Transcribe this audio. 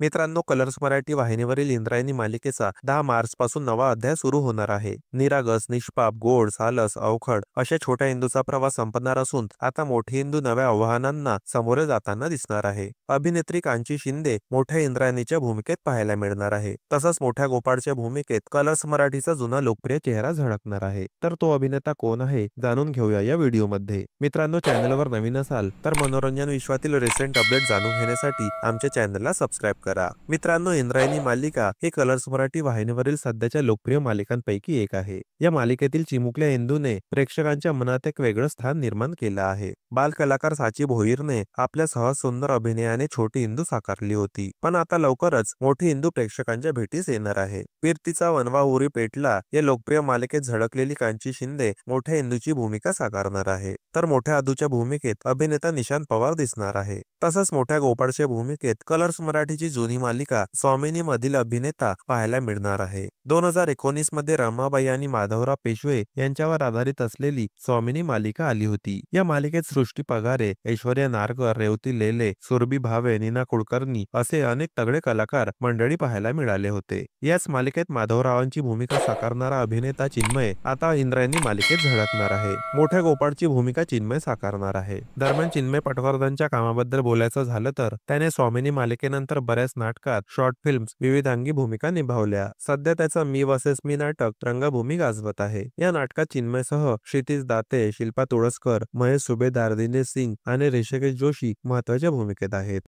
मित्रांनो, कलर्स मराठी वाहिनीवरील इंद्रायणी मालिकेचा 10 मार्च पासून नवा अध्याय सुरू होणार आहे. निरागस, निष्पाप, गोड, सालस, अवखड अशा छोट्या इंदूचा प्रवास संपणार असून आता मोठी इंदू नव्या आव्हानांना सामोरे जाताना दिसणार आहे. अभिनेत्री कांची शिंदे मोठ्या इंद्रायणीच्या भूमिकेत पाहायला मिळणार आहे. तसंच मोठ्या गोपाळच्या भूमिकेत कलर्स मराठीचा जुना लोकप्रिय चेहरा झळकणार आहे. तर तो अभिनेता कोण आहे जाणून घेऊया या व्हिडिओमध्ये. मित्रांनो, चॅनलवर नवीन असाल तर मनोरंजन विश्वातील रिसेंट अपडेट जाणून घेण्यासाठी आमच्या चॅनलला सबस्क्राईब करा. मित्रांनो, इंद्रायणी मालिका ही कलर्स मराठी वाहिनीवरील सध्याच्या लोकप्रिय मालिकांपैकी एक आहे. या मालिकेतील चिमुकल्या इंदूने प्रेक्षकांच्या मनात एक वेगळं स्थान निर्माण केलं आहे. बाल कलाकार साची भोईरने आपल्या सहज सुंदर अभिनयाने छोटी इंदू साकारली होती, पण आता लवकरच मोठी इंदू प्रेक्षकांच्या भेटीस येणार आहे. कीर्तीचा वनवा उरी पेटला या लोकप्रिय मालिकेत झळकलेली कांची शिंदे मोठ्या इंदूची भूमिका साकारणार आहे. तर मोठ्या अदूच्या भूमिकेत अभिनेता निशांत पवार दिसणार आहे. तसंच मोठ्या गोपाळच्या भूमिकेत कलर्स मराठीची जुनी मालिका स्वामिनी मधील अभिनेता पाहायला मिळणार आहे. 2019 मध्ये रमाबाई आणि माधवराव पेशवे यांच्यावर आधारित असलेली स्वामिनी मालिका आली होती. या मालिकेत सृष्टी पगारे, ऐश्वर्या नारकर, रेवती लेले, सुरभी भावे, नीना कुलकर्णी असे अनेक तगडे कलाकार मंडळी पाहायला मिळाले होते. याच मालिकेत माधवरावांची भूमिका साकारणारा अभिनेता चिन्मय आता इंद्रायणी मालिकेत झळकणार आहे. मोठ्या गोपाळची भूमिका चिन्मय साकारणार आहे. दरम्यान चिन्मय पटवर्धनच्या कामाबद्दल बोलायचं झालं तर त्याने स्वामिनी मालिकेनंतर बऱ्याच नाटकात, शॉर्ट फिल्म्स, विविधांगी भूमिका निभावल्या. सध्या त्याचं मी वर्सेस मी नाटक रंगभूमी गाजवत आहे. या नाटकात चिन्मयसह क्षितिज दाते, शिल्पा तुळसकर, महेश सुभेदार, दिनेश सिंग आणि ऋषिकेश जोशी महत्त्वाच्या भूमिकेत आहेत.